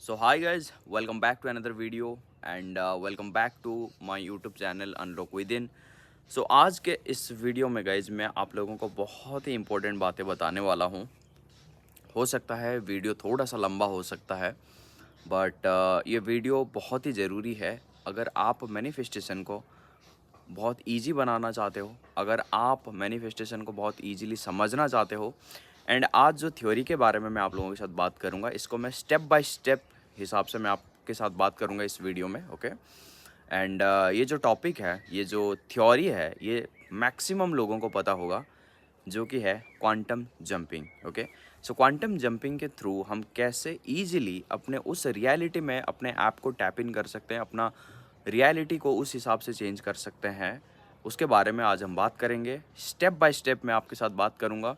So hi guys, welcome back to another video and welcome back to my YouTube channel Unlock Within. So आज के इस video में guys मैं आप लोगों को बहुत ही इंपॉर्टेंट बातें बताने वाला हूँ। हो सकता है वीडियो थोड़ा सा लंबा हो सकता है बट ये वीडियो बहुत ही ज़रूरी है अगर आप मैनिफेस्टेशन को बहुत इजी बनाना चाहते हो, अगर आप मैनिफेस्टेशन को बहुत इजीली समझना चाहते हो। एंड आज जो थ्योरी के बारे में मैं आप लोगों के साथ बात करूंगा, इसको मैं स्टेप बाय स्टेप हिसाब से मैं आपके साथ बात करूंगा इस वीडियो में। ओके एंड ये जो टॉपिक है, ये जो थ्योरी है, ये मैक्सिमम लोगों को पता होगा, जो कि है quantum jumping. Okay so quantum jumping के थ्रू हम कैसे इजीली अपने उस रियलिटी में अपने आप को टैप इन कर सकते हैं, अपना रियलिटी को उस हिसाब से चेंज कर सकते हैं, उसके बारे में आज हम बात करेंगे। स्टेप बाय स्टेप मैं आपके साथ बात करूंगा,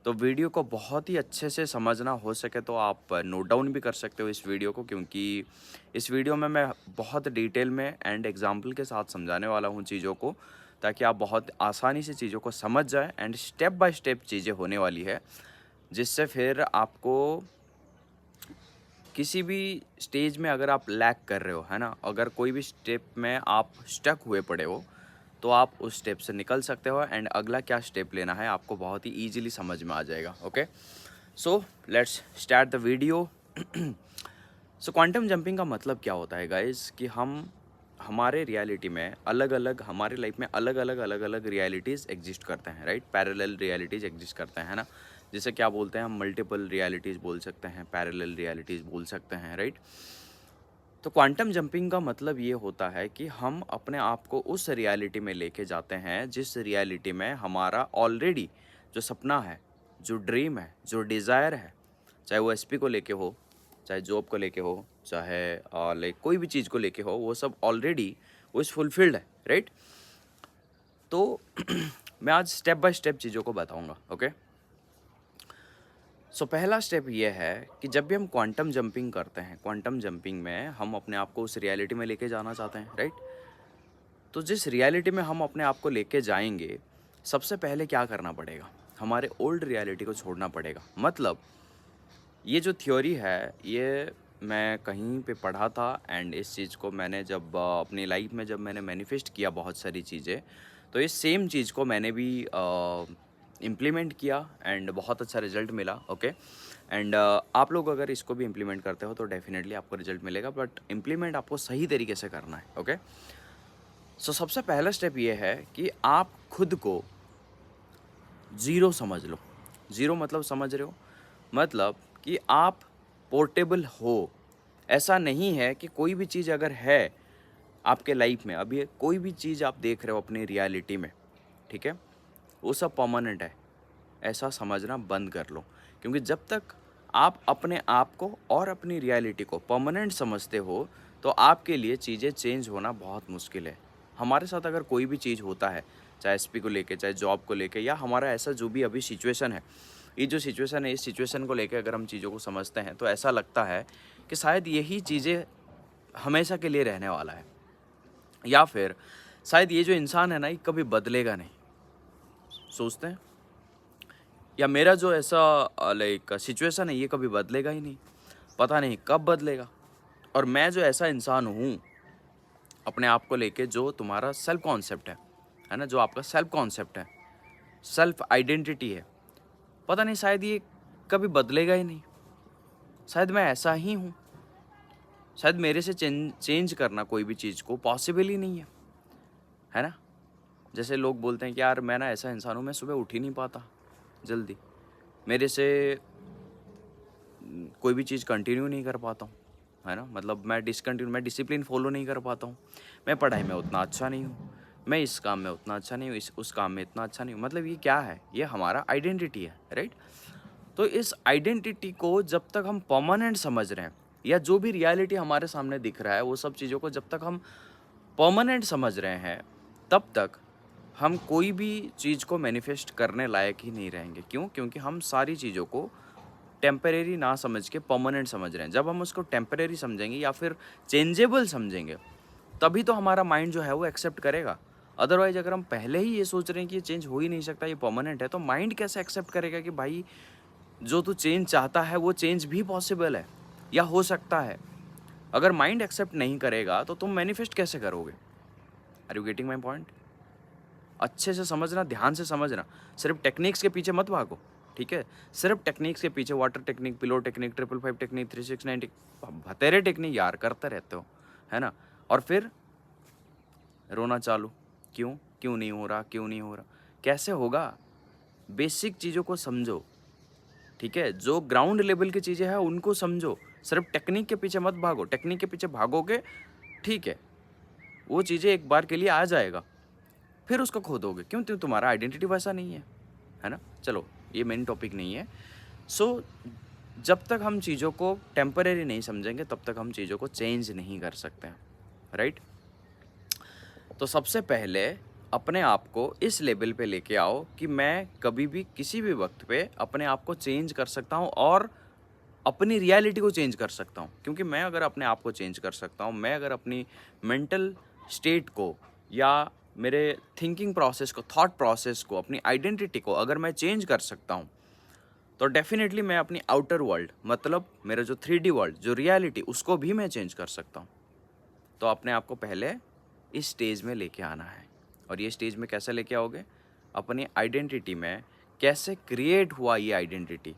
तो वीडियो को बहुत ही अच्छे से समझना हो सके तो आप नोट डाउन भी कर सकते हो इस वीडियो को, क्योंकि इस वीडियो में मैं बहुत डिटेल में एंड एग्जाम्पल के साथ समझाने वाला हूँ चीज़ों को, ताकि आप बहुत आसानी से चीज़ों को समझ जाएं। एंड स्टेप बाय स्टेप चीज़ें होने वाली है, जिससे फिर आपको किसी भी स्टेज में अगर आप लैग कर रहे हो, है ना, अगर कोई भी स्टेप में आप स्टक हुए पड़े हो, तो आप उस स्टेप से निकल सकते हो एंड अगला क्या स्टेप लेना है आपको बहुत ही ईजिली समझ में आ जाएगा। Okay so let's start the video. So quantum jumping का मतलब क्या होता है गाइस, कि हम हमारे रियलिटी में अलग अलग, हमारे लाइफ में अलग अलग रियलिटीज़ एग्जिस्ट करते हैं, राइट। पैरेलल रियलिटीज़ एग्जिस्ट करते हैं ना, जिसे क्या बोलते हैं हम, मल्टीपल रियलिटीज़ बोल सकते हैं, पैरेलल रियलिटीज़ बोल सकते हैं, राइट। तो क्वांटम जंपिंग का मतलब ये होता है कि हम अपने आप को उस रियलिटी में लेके जाते हैं जिस रियलिटी में हमारा ऑलरेडी जो सपना है, जो ड्रीम है, जो डिज़ायर है, चाहे वो एसपी को लेके हो, चाहे जॉब को लेके हो, चाहे लाइक कोई भी चीज़ को लेके हो, वो सब ऑलरेडी वो इस फुलफिल्ड है, राइट। तो मैं आज स्टेप बाय स्टेप चीज़ों को बताऊंगा। ओके सो पहला स्टेप ये है कि जब भी हम क्वांटम जंपिंग करते हैं, क्वांटम जंपिंग में हम अपने आप को उस रियलिटी में लेके जाना चाहते हैं, राइट। तो जिस रियलिटी में हम अपने आप को लेके जाएंगे, सबसे पहले क्या करना पड़ेगा, हमारे ओल्ड रियलिटी को छोड़ना पड़ेगा। मतलब ये जो थ्योरी है, ये मैं कहीं पे पढ़ा था एंड इस चीज़ को मैंने जब अपनी लाइफ में जब मैंने मैनिफेस्ट किया बहुत सारी चीज़ें, तो इस सेम चीज़ को मैंने भी इम्प्लीमेंट किया एंड बहुत अच्छा रिजल्ट मिला। ओके एंड आप लोग अगर इसको भी इम्प्लीमेंट करते हो तो डेफिनेटली आपको रिजल्ट मिलेगा, बट इम्प्लीमेंट आपको सही तरीके से करना है। ओके सो सबसे पहला स्टेप ये है कि आप खुद को ज़ीरो समझ लो। ज़ीरो मतलब समझ रहे हो, मतलब कि आप पोर्टेबल हो। ऐसा नहीं है कि कोई भी चीज़ अगर है आपके लाइफ में, अभी कोई भी चीज़ आप देख रहे हो अपनी रियलिटी में, ठीक है, वो सब परमानेंट है, ऐसा समझना बंद कर लो। क्योंकि जब तक आप अपने आप को और अपनी रियलिटी को परमानेंट समझते हो, तो आपके लिए चीज़ें चेंज होना बहुत मुश्किल है। हमारे साथ अगर कोई भी चीज़ होता है, चाहे एसपी को लेके, चाहे जॉब को लेके, या हमारा ऐसा जो भी अभी सिचुएशन है, ये जो सिचुएशन है, इस सिचुएशन को लेके अगर हम चीज़ों को समझते हैं, तो ऐसा लगता है कि शायद यही चीज़ें हमेशा के लिए रहने वाला है, या फिर शायद ये जो इंसान है ना, ये कभी बदलेगा नहीं, सोचते हैं। या मेरा जो ऐसा लाइक सिचुएशन है, ये कभी बदलेगा ही नहीं, पता नहीं कब बदलेगा। और मैं जो ऐसा इंसान हूँ अपने आप को लेके, जो तुम्हारा सेल्फ कॉन्सेप्ट है ना, जो आपका सेल्फ कॉन्सेप्ट है, सेल्फ आइडेंटिटी है, पता नहीं शायद ये कभी बदलेगा ही नहीं। शायद मैं ऐसा ही हूँ, शायद मेरे से चेंज करना कोई भी चीज़ को पॉसिबल ही नहीं है ना। जैसे लोग बोलते हैं कि यार मैं ना ऐसा इंसान हूँ, मैं सुबह उठ ही नहीं पाता जल्दी, मेरे से कोई भी चीज़ कंटिन्यू नहीं कर पाता हूँ, है ना। मतलब मैं डिसिप्लिन फॉलो नहीं कर पाता हूँ, मैं पढ़ाई में उतना अच्छा नहीं हूँ, मैं इस काम में उतना अच्छा नहीं हूँ, उस काम में इतना अच्छा नहीं हूँ। मतलब ये क्या है, ये हमारा आइडेंटिटी है, राइट। तो इस आइडेंटिटी को जब तक हम परमानेंट समझ रहे हैं, या जो भी रियलिटी हमारे सामने दिख रहा है, वो सब चीज़ों को जब तक हम परमानेंट समझ रहे हैं, तब तक हम कोई भी चीज़ को मैनिफेस्ट करने लायक ही नहीं रहेंगे। क्यों? क्योंकि हम सारी चीज़ों को टेम्परेरी ना समझ के परमानेंट समझ रहे हैं। जब हम उसको टेम्परेरी समझेंगे या फिर चेंजेबल समझेंगे, तभी तो हमारा माइंड जो है वो एक्सेप्ट करेगा। अदरवाइज अगर हम पहले ही ये सोच रहे हैं कि ये चेंज हो ही नहीं सकता, ये परमानेंट है, तो माइंड कैसे एक्सेप्ट करेगा कि भाई जो तू चेंज चाहता है वो चेंज भी पॉसिबल है या हो सकता है। अगर माइंड एक्सेप्ट नहीं करेगा तो तुम मैनिफेस्ट कैसे करोगे? Are you getting my point? अच्छे से समझना, ध्यान से समझना, सिर्फ टेक्निक्स के पीछे मत भागो, ठीक है? सिर्फ टेक्निक्स के पीछे, water technique, pillow technique, 555 technique, 369 भतेरे टेक्निक यार करते रहते हो, है ना? और फिर रोना चालू, क्यों क्यों नहीं हो रहा, क्यों नहीं हो रहा? कैसे होगा? बेसिक चीज़ों को समझो, ठीक है? जो ग्राउंड लेवल की चीज़ें हैं उनको समझो, सिर्फ टेक्निक के पीछे मत भागो। टेक्निक के पीछे भागोगे, ठीक है, वो चीज़ें एक बार के लिए आ जाएगा, फिर उसको खो दोगे। क्यों? तुम्हारा आइडेंटिटी वैसा नहीं है ना? चलो, ये मेन टॉपिक नहीं है। सो जब तक हम चीज़ों को टेम्परेरी नहीं समझेंगे तब तक हम चीज़ों को चेंज नहीं कर सकते हैं, राइट? तो सबसे पहले अपने आप को इस लेवल पे लेके आओ कि मैं कभी भी किसी भी वक्त पे अपने आप को चेंज कर सकता हूँ और अपनी रियलिटी को चेंज कर सकता हूँ। क्योंकि मैं अगर अपने आप को चेंज कर सकता हूँ, मैं अगर अपनी मेंटल स्टेट को या मेरे थिंकिंग प्रोसेस को, थॉट प्रोसेस को, अपनी आइडेंटिटी को अगर मैं चेंज कर सकता हूँ, तो डेफिनेटली मैं अपनी आउटर वर्ल्ड, मतलब मेरा जो 3D वर्ल्ड, जो रियलिटी, उसको भी मैं चेंज कर सकता हूँ। तो अपने आप को पहले इस स्टेज में लेके आना है। और ये स्टेज में कैसे लेके आओगे? अपनी आइडेंटिटी में कैसे क्रिएट हुआ ये आइडेंटिटी,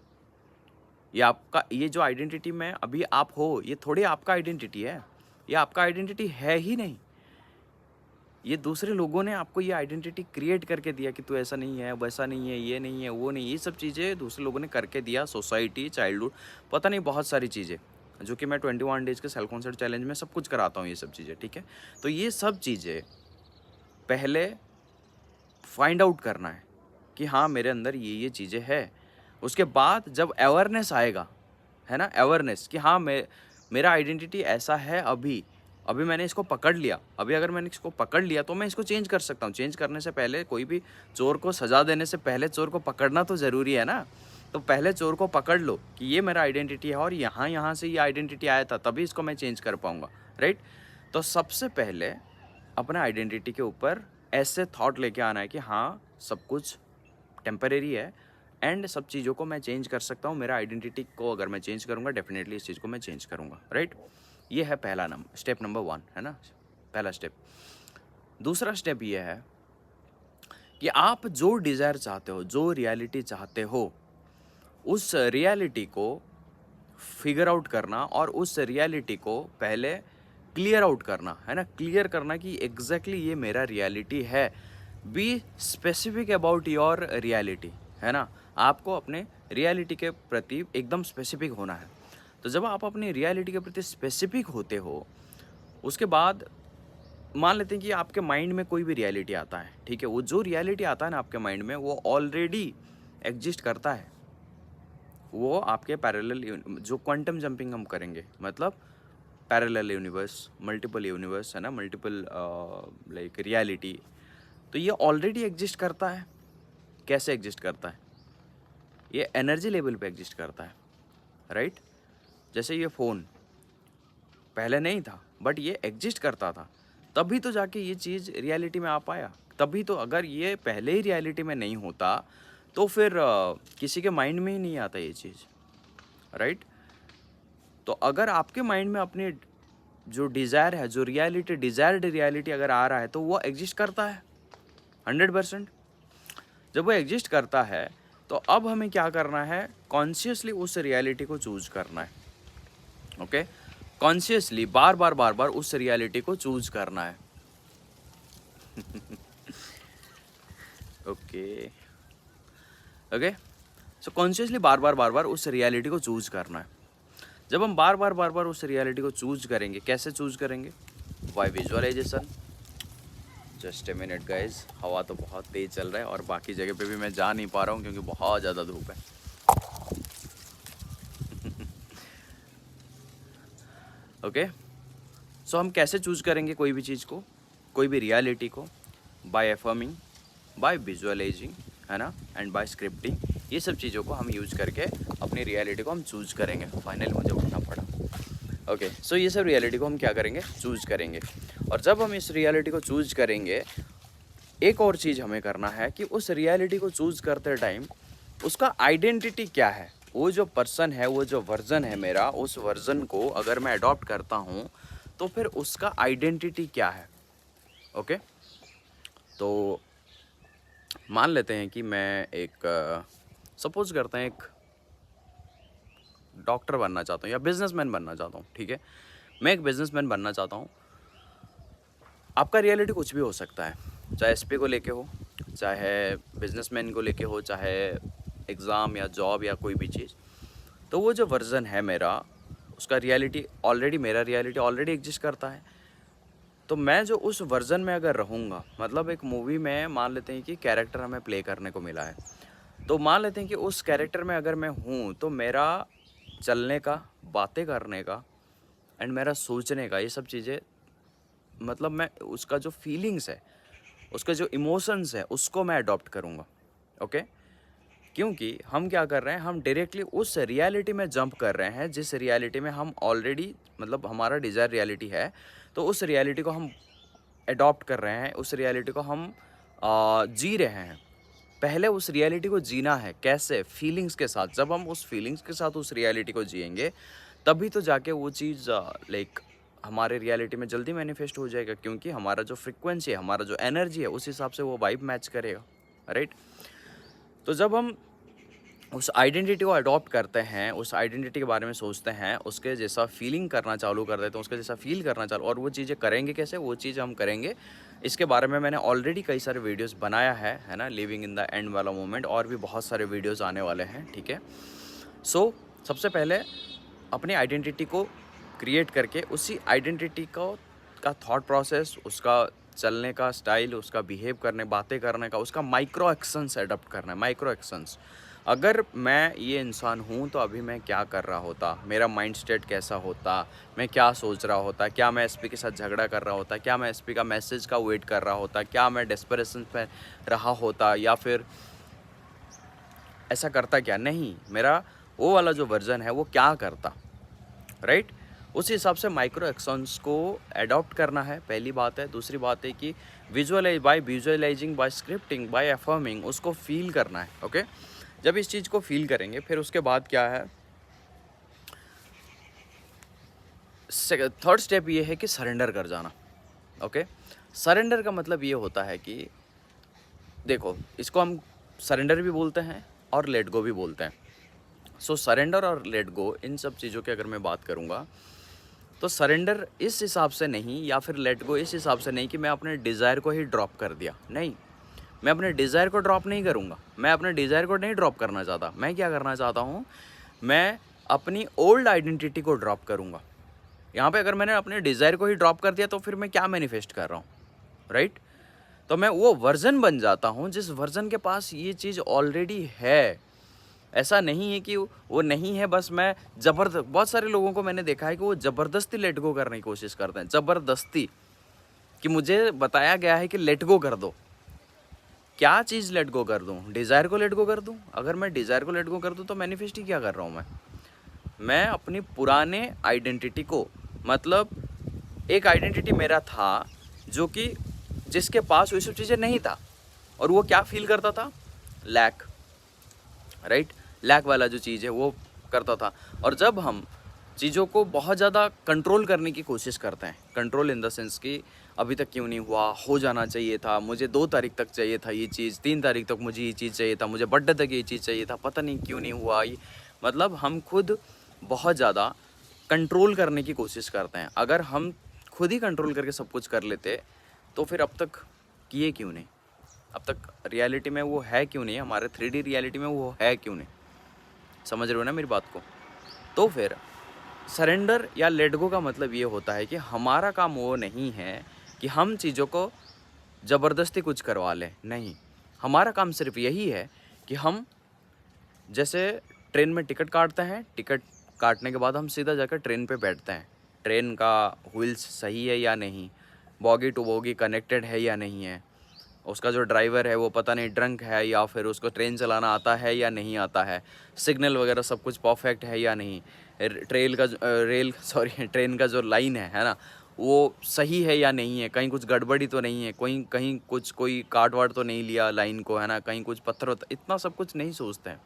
ये आपका, ये जो आइडेंटिटी में अभी आप हो, ये थोड़ी आपका आइडेंटिटी है, ये आपका आइडेंटिटी है ही नहीं। ये दूसरे लोगों ने आपको ये आइडेंटिटी क्रिएट करके दिया कि तू ऐसा नहीं है, वैसा नहीं है, ये नहीं है, वो नहीं, ये सब चीज़ें दूसरे लोगों ने करके दिया। सोसाइटी, चाइल्डहुड, पता नहीं बहुत सारी चीज़ें, जो कि मैं 21 डेज के सेल्फ कॉन्सेप्ट चैलेंज में सब कुछ कराता हूँ ये सब चीज़ें, ठीक है? तो ये सब चीज़ें पहले फाइंड आउट करना है कि हाँ, मेरे अंदर ये चीज़ें है। उसके बाद जब अवेयरनेस आएगा, है ना, अवेयरनेस कि हाँ, मेरा आइडेंटिटी ऐसा है, अभी मैंने इसको पकड़ लिया, अभी अगर मैंने इसको पकड़ लिया तो मैं इसको चेंज कर सकता हूँ। चेंज करने से पहले, कोई भी चोर को सज़ा देने से पहले चोर को पकड़ना तो ज़रूरी है ना। तो पहले चोर को पकड़ लो कि ये मेरा आइडेंटिटी है और यहाँ से ये आइडेंटिटी आया था, तभी इसको मैं चेंज कर पाऊँगा, राइट? तो सबसे पहले अपने आइडेंटिटी के ऊपर ऐसे थॉट लेके आना है कि हाँ, सब कुछ टेम्परेरी है एंड सब चीज़ों को मैं चेंज कर सकता हूँ। मेरा आइडेंटिटी को अगर मैं चेंज करूँगा, डेफिनेटली इस चीज़ को मैं चेंज करूँगा, राइट? ये है पहला नंबर, स्टेप नंबर 1, है ना, पहला स्टेप। दूसरा स्टेप ये है कि आप जो डिज़ायर चाहते हो, जो रियलिटी चाहते हो, उस रियलिटी को फिगर आउट करना और उस रियलिटी को पहले क्लियर आउट करना, है ना, क्लियर करना कि एग्जैक्टली ये मेरा रियलिटी है। Be specific about your reality, है ना, आपको अपने रियलिटी के प्रति एकदम स्पेसिफिक होना है। तो जब आप अपनी रियलिटी के प्रति स्पेसिफिक होते हो, उसके बाद मान लेते हैं कि आपके माइंड में कोई भी रियलिटी आता है, ठीक है? वो जो रियलिटी आता है ना आपके माइंड में, वो ऑलरेडी एग्जिस्ट करता है। वो आपके पैरेलल, जो क्वांटम जंपिंग हम करेंगे, मतलब पैरेलल यूनिवर्स, मल्टीपल यूनिवर्स, है ना, मल्टीपल लाइक रियलिटी, तो ये ऑलरेडी एग्जिस्ट करता है। कैसे एग्जिस्ट करता है? ये एनर्जी लेवल पे एग्जिस्ट करता है, राइट? जैसे ये फ़ोन पहले नहीं था, बट ये एग्जिस्ट करता था, तभी तो जाके ये चीज़ रियलिटी में आ पाया। तभी तो, अगर ये पहले ही रियलिटी में नहीं होता तो फिर किसी के माइंड में ही नहीं आता ये चीज़, राइट? तो अगर आपके माइंड में अपनी जो डिज़ायर है, जो रियलिटी, डिज़ायर्ड रियलिटी अगर आ रहा है, तो वो एग्जिस्ट करता है 100%। जब वो एग्जिस्ट करता है तो अब हमें क्या करना है? कॉन्शियसली उस रियलिटी को चूज करना है, ओके? कॉन्शियसली बार बार उस रियलिटी को चूज करना है। ओके ओके, सो कॉन्शियसली बार बार उस रियलिटी को चूज करना है। जब हम बार बार उस रियलिटी को चूज करेंगे, कैसे चूज करेंगे? By visualisation. Just a minute guys, हवा तो बहुत तेज चल रहा है और बाकी जगह पे भी मैं जा नहीं पा रहा हूँ क्योंकि बहुत ज़्यादा धूप है। ओके, सो हम कैसे चूज करेंगे कोई भी चीज़ को, कोई भी रियलिटी को? बाय अफर्मिंग, बाय विजुअलाइजिंग, है ना, एंड बाय स्क्रिप्टिंग। ये सब चीज़ों को हम यूज करके अपनी रियलिटी को हम चूज करेंगे। फाइनली मुझे उठना पड़ा। ओके, सो ये सब रियलिटी को हम क्या करेंगे? चूज करेंगे। और जब हम इस रियलिटी को चूज करेंगे, एक और चीज़ हमें करना है कि उस रियलिटी को चूज करते टाइम उसका आइडेंटिटी क्या है, वो जो पर्सन है, वो जो वर्ज़न है मेरा, उस वर्ज़न को अगर मैं अडॉप्ट करता हूँ तो फिर उसका आइडेंटिटी क्या है। ओके, तो मान लेते हैं कि मैं एक सपोज़ करते हैं एक डॉक्टर बनना चाहता हूँ या बिजनेसमैन बनना चाहता हूँ, ठीक है। मैं एक बिजनेसमैन बनना चाहता हूँ। आपका रियलिटी कुछ भी हो सकता है, चाहे एसपी को लेके हो, चाहे बिजनेसमैन को लेके हो, चाहे एग्ज़ाम या जॉब या कोई भी चीज़। तो वो जो वर्ज़न है मेरा, उसका रियलिटी ऑलरेडी, मेरा रियलिटी ऑलरेडी एग्जिस्ट करता है। तो मैं जो उस वर्ज़न में अगर रहूँगा, मतलब एक मूवी में मान लेते हैं कि कैरेक्टर हमें प्ले करने को मिला है, तो मान लेते हैं कि उस कैरेक्टर में अगर मैं हूँ, तो मेरा चलने का, बातें करने का एंड मेरा सोचने का, ये सब चीज़ें, मतलब मैं उसका जो फीलिंग्स है, उसके जो इमोशंस है, उसको मैं अडॉप्ट करूँगा। ओके, क्योंकि हम क्या कर रहे हैं, हम डायरेक्टली उस रियलिटी में जंप कर रहे हैं जिस रियलिटी में हम ऑलरेडी, मतलब हमारा डिज़ायर रियलिटी है, तो उस रियलिटी को हम अडॉप्ट कर रहे हैं, उस रियलिटी को हम जी रहे हैं। पहले उस रियलिटी को जीना है, कैसे? फीलिंग्स के साथ। जब हम उस फीलिंग्स के साथ उस रियलिटी को जिएंगे, तभी तो जाके वो चीज़ लाइक हमारे रियलिटी में जल्दी मैनिफेस्ट हो जाएगा, क्योंकि हमारा जो फ्रीक्वेंसी है, हमारा जो एनर्जी है, उस हिसाब से वो वाइब मैच करेगा, राइट? तो जब हम उस आइडेंटिटी को अडॉप्ट करते हैं, उस आइडेंटिटी के बारे में सोचते हैं, उसके जैसा फीलिंग करना चालू कर देते हैं, उसके जैसा फ़ील करना चालू, और वो चीज़ें करेंगे कैसे? वो चीज़ हम करेंगे, इसके बारे में मैंने ऑलरेडी कई सारे वीडियोज़ बनाया है ना? लिविंग इन द एंड वाला मोमेंट, और भी बहुत सारे वीडियोज़ आने वाले हैं, ठीक है? सो सबसे पहले अपनी आइडेंटिटी को क्रिएट करके उसी आइडेंटिटी को का थॉट प्रोसेस, उसका चलने का स्टाइल, उसका बिहेव करने, बातें करने का, उसका माइक्रो एक्शंस अडॉप्ट करना है, माइक्रो एक्शंस। अगर मैं ये इंसान हूँ तो अभी मैं क्या कर रहा होता, मेरा माइंड स्टेट कैसा होता, मैं क्या सोच रहा होता, क्या मैं एसपी के साथ झगड़ा कर रहा होता, क्या मैं एसपी का मैसेज का वेट कर रहा होता, क्या मैं डेस्परेशन पे रहा होता, या फिर ऐसा करता क्या? नहीं, मेरा वो वाला जो वर्जन है वो क्या करता, राइट? उस हिसाब से माइक्रो एक्शंस को अडॉप्ट करना है, पहली बात है। दूसरी बात है कि visualising, by scripting, by affirming, उसको फील करना है। ओके, जब इस चीज़ को फील करेंगे, फिर उसके बाद क्या है, थर्ड स्टेप ये है कि सरेंडर कर जाना। ओके, सरेंडर का मतलब ये होता है कि देखो, इसको हम सरेंडर भी बोलते हैं और लेट गो भी बोलते हैं। सो सरेंडर और लेट गो, इन सब चीज़ों की अगर मैं बात करूँगा, तो सरेंडर इस हिसाब से नहीं, या फिर लेट गो इस हिसाब से नहीं कि मैं अपने डिज़ायर को ही ड्रॉप कर दिया। नहीं, मैं अपने डिज़ायर को ड्रॉप नहीं करूँगा। मैं अपने डिज़ायर को नहीं ड्रॉप करना चाहता। मैं क्या करना चाहता हूँ, मैं अपनी ओल्ड आइडेंटिटी को ड्रॉप करूँगा। यहाँ पे अगर मैंने अपने डिज़ायर को ही ड्रॉप कर दिया, तो फिर मैं क्या मैनिफेस्ट कर रहा हूँ, राइट? तो मैं वो वर्ज़न बन जाता हूँ जिस वर्ज़न के पास ये चीज़ ऑलरेडी है। ऐसा नहीं है कि वो नहीं है, बस मैं बहुत सारे लोगों को मैंने देखा है कि वो ज़बरदस्ती लेट गो करने की कोशिश करते हैं, ज़बरदस्ती, कि मुझे बताया गया है कि लेट गो कर दो। क्या चीज़ लेट गो कर दूँ? डिज़ायर को लेट गो कर दूँ? अगर मैं डिज़ायर को लेट गो कर दूँ तो मैनिफेस्ट ही क्या कर रहा हूँ मैं अपनी पुराने आइडेंटिटी को, मतलब एक आइडेंटिटी मेरा था जो कि जिसके पास वो सब चीज़ें नहीं था, और वो क्या फील करता था? Lack, right? लैक वाला जो चीज़ है वो करता था। और जब हम चीज़ों को बहुत ज़्यादा कंट्रोल करने की कोशिश करते हैं, कंट्रोल इन द सेंस कि अभी तक क्यों नहीं हुआ, हो जाना चाहिए था, मुझे 2 तारीख तक चाहिए था ये चीज़, 3 तारीख तक मुझे ये चीज़ चाहिए था, मुझे बर्थडे तक ये चीज़ चाहिए था, पता नहीं क्यों नहीं हुआ ये, मतलब हम खुद बहुत ज़्यादा कंट्रोल करने की कोशिश करते हैं। अगर हम खुद ही कंट्रोल करके सब कुछ कर लेते, तो फिर अब तक किए क्यों नहीं? अब तक रियलिटी में वो है क्यों नहीं? हमारे 3D रियलिटी में वो है क्यों नहीं? समझ रहे हो ना मेरी बात को? तो फिर सरेंडर या लेट गो का मतलब ये होता है कि हमारा काम वो नहीं है कि हम चीज़ों को ज़बरदस्ती कुछ करवा लें, नहीं। हमारा काम सिर्फ यही है कि हम जैसे ट्रेन में टिकट काटते हैं, टिकट काटने के बाद हम सीधा जाकर ट्रेन पे बैठते हैं। ट्रेन का व्हील्स सही है या नहीं, बॉगी टू बॉगी कनेक्टेड है या नहीं है, उसका जो ड्राइवर है वो पता नहीं ड्रंक है या फिर उसको ट्रेन चलाना आता है या नहीं आता है, सिग्नल वगैरह सब कुछ परफेक्ट है या नहीं, ट्रेन का जो लाइन है ना, वो सही है या नहीं है, कहीं कुछ गड़बड़ी तो नहीं है, कहीं कुछ कोई काट वाट तो नहीं लिया लाइन को, है ना, कहीं कुछ पत्थर होता, इतना सब कुछ नहीं सोचते हैं।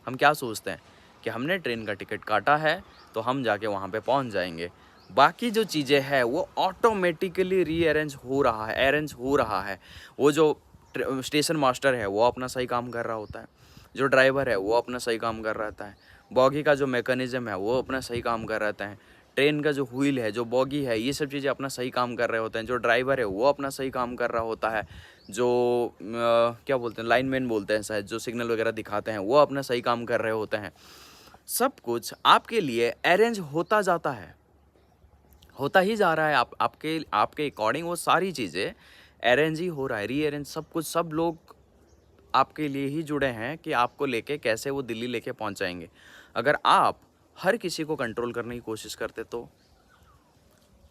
हम क्या सोचते हैं कि हमने ट्रेन का टिकट काटा है तो हम जाके वहाँ पे पहुँच जाएंगे। बाकी जो चीज़ें हैं वो ऑटोमेटिकली रीअरेंज हो रहा है, अरेंज हो रहा है। वो जो स्टेशन मास्टर है वो अपना सही काम कर रहा होता है, जो ड्राइवर है वो अपना सही काम कर रहता है, बॉगी का जो मैकेनिज्म है वो अपना सही काम कर रहता है, ट्रेन का जो व्हील है, जो बॉगी है, ये सब चीज़ें अपना सही काम कर रहे होते हैं, जो ड्राइवर है वो अपना सही काम कर रहा होता है, जो क्या बोलते हैं, लाइनमैन बोलते हैं शायद, जो सिग्नल वगैरह दिखाते हैं वो अपना सही काम कर रहे होते हैं। सब कुछ आपके लिए अरेंज होता जाता है, होता ही जा रहा है। आपके अकॉर्डिंग वो सारी चीज़ें अरेंज ही हो रहा है, रीअरेंज सब कुछ। सब लोग आपके लिए ही जुड़े हैं कि आपको लेके कैसे वो दिल्ली लेके पहुंचाएंगे। अगर आप हर किसी को कंट्रोल करने की कोशिश करते तो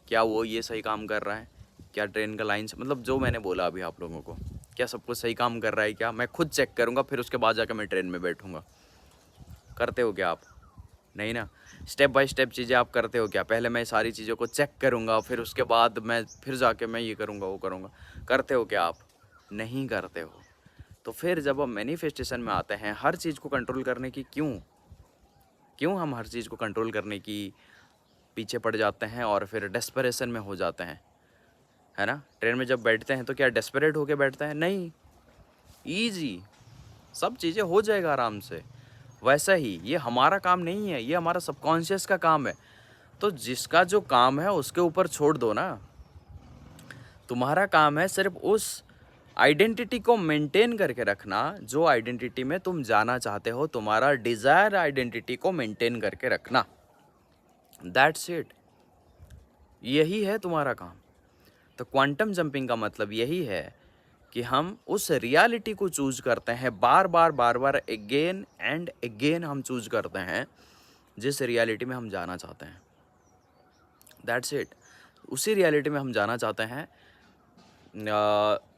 क्या वो ये सही काम कर रहा है, क्या ट्रेन का लाइन से, मतलब जो मैंने बोला अभी आप लोगों को, क्या सब कुछ सही काम कर रहा है क्या? मैं खुद चेक करूँगा, फिर उसके बाद जाकर मैं ट्रेन में बैठूँगा। करते हो क्या आप? नहीं ना। स्टेप बाय स्टेप चीज़ें आप करते हो क्या? पहले मैं सारी चीज़ों को चेक करूँगा, फिर उसके बाद मैं फिर जाके मैं ये करूँगा वो करूँगा। करते हो क्या आप? नहीं करते हो। तो फिर जब हम मैनिफेस्टेशन में आते हैं, हर चीज़ को कंट्रोल करने की क्यों हम हर चीज़ को कंट्रोल करने की पीछे पड़ जाते हैं और फिर डेस्परेशन में हो जाते हैं, है ना? ट्रेन में जब बैठते हैं तो क्या डेस्परेट होके बैठते हैं? नहीं, ईजी सब चीज़ें हो जाएगा आराम से। वैसा ही ये हमारा काम नहीं है, ये हमारा सबकॉन्शियस का काम है। तो जिसका जो काम है उसके ऊपर छोड़ दो ना। तुम्हारा काम है सिर्फ उस आइडेंटिटी को मेंटेन करके रखना, जो आइडेंटिटी में तुम जाना चाहते हो, तुम्हारा डिज़ायर आइडेंटिटी को मेंटेन करके रखना। दैट्स इट, यही है तुम्हारा काम। तो क्वांटम जंपिंग का मतलब यही है कि हम उस रियलिटी को चूज करते हैं, बार बार अगेन एंड अगेन हम चूज करते हैं जिस रियलिटी में हम जाना चाहते हैं। दैट्स इट, उसी रियलिटी में हम जाना चाहते हैं।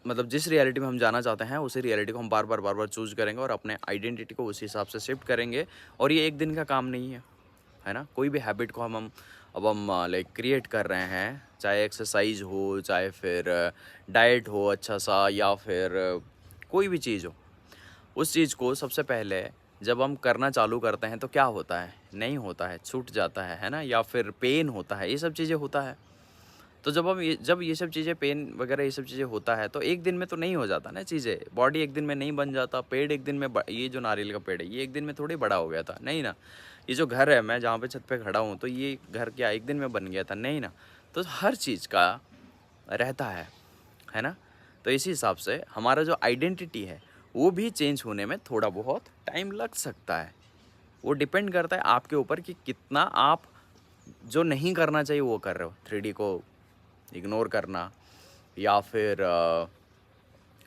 मतलब जिस रियलिटी में हम जाना चाहते हैं उसी रियलिटी को हम बार बार चूज करेंगे और अपने आइडेंटिटी को उसी हिसाब से शिफ्ट करेंगे। और ये एक दिन का काम नहीं है ना। कोई भी हैबिट को हम लाइक क्रिएट कर रहे हैं, चाहे एक्सरसाइज हो, चाहे फिर डाइट हो अच्छा सा, या फिर कोई भी चीज़ हो, उस चीज़ को सबसे पहले जब हम करना चालू करते हैं तो क्या होता है? नहीं होता है, छूट जाता है ना, या फिर पेन होता है, ये सब चीज़ें होता है। तो जब ये सब चीज़ें, पेन वगैरह ये सब चीज़ें होता है, तो एक दिन में तो नहीं हो जाता ना चीज़ें। बॉडी एक दिन में नहीं बन जाता, पेड़ एक दिन में ये जो नारियल का पेड़ है ये एक दिन में थोड़ी बड़ा हो गया था, नहीं ना। ये जो घर है, मैं जहाँ पे छत पे खड़ा हूँ, तो ये घर क्या एक दिन में बन गया था? नहीं ना। तो हर चीज़ का रहता है ना। तो इसी हिसाब से हमारा जो आइडेंटिटी है वो भी चेंज होने में थोड़ा बहुत टाइम लग सकता है। वो डिपेंड करता है आपके ऊपर कि कितना आप जो नहीं करना चाहिए वो कर रहे हो। 3D को इग्नोर करना, या फिर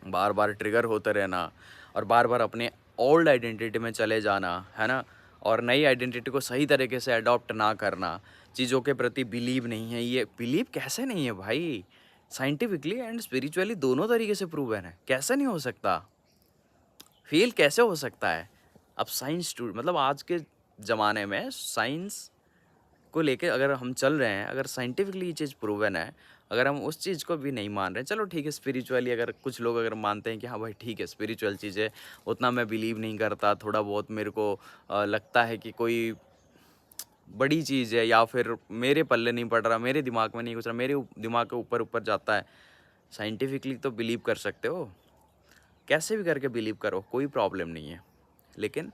बार बार ट्रिगर होते रहना, और बार बार अपने ओल्ड आइडेंटिटी में चले जाना, है ना। और नई आइडेंटिटी को सही तरीके से अडॉप्ट ना करना, चीज़ों के प्रति बिलीव नहीं है। ये बिलीव कैसे नहीं है भाई? साइंटिफिकली एंड स्पिरिचुअली दोनों तरीके से प्रूवन है, कैसे नहीं हो सकता? फील कैसे हो सकता है? अब साइंस मतलब आज के ज़माने में साइंस को लेके अगर हम चल रहे हैं, अगर साइंटिफिकली ये चीज़ प्रूवन है, अगर हम उस चीज़ को भी नहीं मान रहे हैं, चलो ठीक है, स्पिरिचुअली अगर कुछ लोग अगर मानते हैं कि हाँ भाई ठीक है, स्पिरिचुअल चीज़ें उतना मैं बिलीव नहीं करता, थोड़ा बहुत मेरे को लगता है कि कोई बड़ी चीज़ है, या फिर मेरे पल्ले नहीं पड़ रहा, मेरे दिमाग में नहीं घुस रहा, मेरे दिमाग के ऊपर ऊपर जाता है। साइंटिफिकली तो बिलीव कर सकते हो, कैसे भी करके बिलीव करो, कोई प्रॉब्लम नहीं है, लेकिन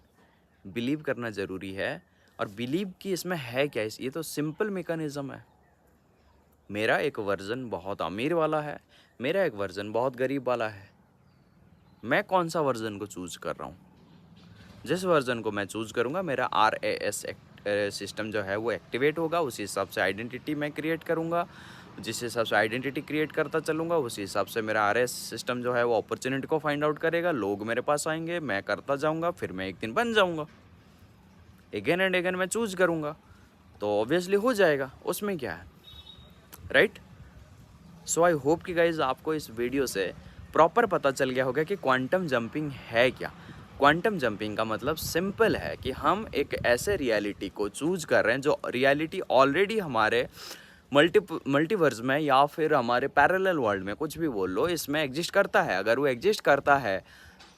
बिलीव करना ज़रूरी है। और बिलीव की इसमें है क्या? ये तो सिंपल मैकेनिज़्म है। मेरा एक वर्ज़न बहुत अमीर वाला है, मेरा एक वर्ज़न बहुत गरीब वाला है। मैं कौन सा वर्ज़न को चूज़ कर रहा हूँ? जिस वर्ज़न को मैं चूज़ करूँगा, मेरा RAS सिस्टम जो है वो एक्टिवेट होगा, उसी हिसाब से आइडेंटिटी मैं क्रिएट करूँगा। जिस हिसाब से आइडेंटिटी क्रिएट करता चलूँगा, उसी हिसाब से मेरा RAS सिस्टम जो है वो अपॉर्चुनिटी को फाइंड आउट करेगा, लोग मेरे पास आएंगे, मैं करता जाऊँगा, फिर मैं एक दिन बन जाऊँगा। अगेन एंड अगेन मैं चूज़ करूँगा तो ऑब्वियसली हो जाएगा, उसमें क्या है, राइट। सो आई होप कि गाइज आपको इस वीडियो से प्रॉपर पता चल गया होगा कि क्वांटम जंपिंग है क्या। क्वांटम जंपिंग का मतलब सिंपल है कि हम एक ऐसे रियलिटी को चूज कर रहे हैं जो रियलिटी ऑलरेडी हमारे मल्टीवर्स में, या फिर हमारे पैरेलल वर्ल्ड में, कुछ भी बोल लो, इसमें एग्जिस्ट करता है। अगर वो एग्जिस्ट करता है,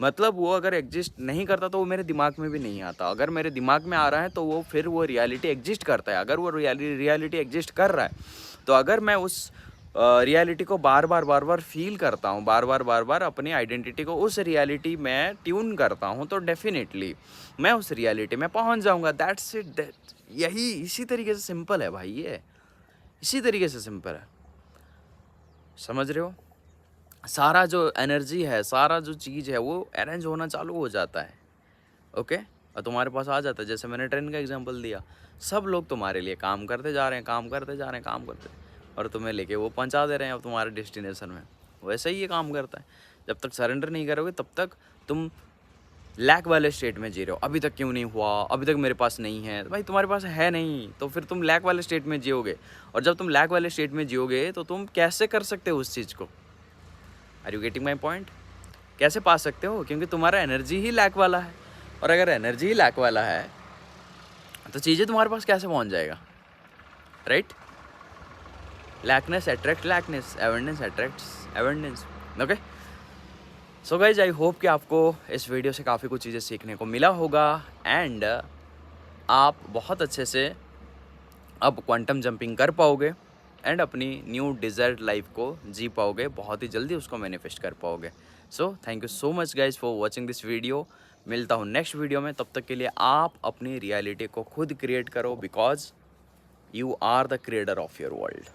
मतलब वो अगर एग्जिस्ट नहीं करता तो वो मेरे दिमाग में भी नहीं आता, अगर मेरे दिमाग में आ रहा है तो वो फिर वो रियलिटी एग्जिस्ट करता है। अगर वो रियलिटी एग्जिस्ट कर रहा है तो अगर मैं उस रियलिटी को बार बार फील करता हूँ, बार बार अपनी आइडेंटिटी को उस रियलिटी में ट्यून करता हूँ, तो डेफिनेटली मैं उस रियलिटी में पहुँच जाऊँगा। दैट्स इट, दैट यही इसी तरीके से सिंपल है भाई, ये इसी तरीके से सिंपल है, समझ रहे हो? सारा जो एनर्जी है, सारा जो चीज़ है वो अरेंज होना चालू हो जाता है, ओके? और तुम्हारे पास आ जाता है। जैसे मैंने ट्रेन का एग्जांपल दिया, सब लोग तुम्हारे लिए काम करते जा रहे हैं, काम करते जा रहे हैं, काम करते, और तुम्हें लेके वो पहुंचा दे रहे हैं अब तुम्हारे डेस्टिनेशन में। वैसे ही ये काम करता है। जब तक सरेंडर नहीं करोगे तब तक तुम लैक वाले स्टेट में जी रहे हो। अभी तक क्यों नहीं हुआ, अभी तक मेरे पास नहीं है। भाई तुम्हारे पास है नहीं तो फिर तुम लैक वाले स्टेट में जियोगे, और जब तुम लैक वाले स्टेट में जियोगे तो तुम कैसे कर सकते हो उस चीज़ को? Are you getting my point? कैसे पा सकते हो? क्योंकि तुम्हारा एनर्जी ही लैक वाला है, और अगर एनर्जी ही लैक वाला है तो चीज़ें तुम्हारे पास कैसे पहुंच जाएगा, right? लैकनेस attract लैकनेस, abundance attracts abundance, okay? So guys, I hope कि आपको इस वीडियो से काफ़ी कुछ चीज़ें सीखने को मिला होगा, एंड आप बहुत अच्छे से अब क्वांटम जंपिंग कर पाओगे एंड अपनी न्यू डिज़ायर्ड लाइफ को जी पाओगे, बहुत ही जल्दी उसको मैनिफेस्ट कर पाओगे। So thank you so much guys for watching this video. मिलता हूँ नेक्स्ट वीडियो में, तब तक के लिए आप अपनी रियलिटी को खुद क्रिएट करो, because you are the creator of your world.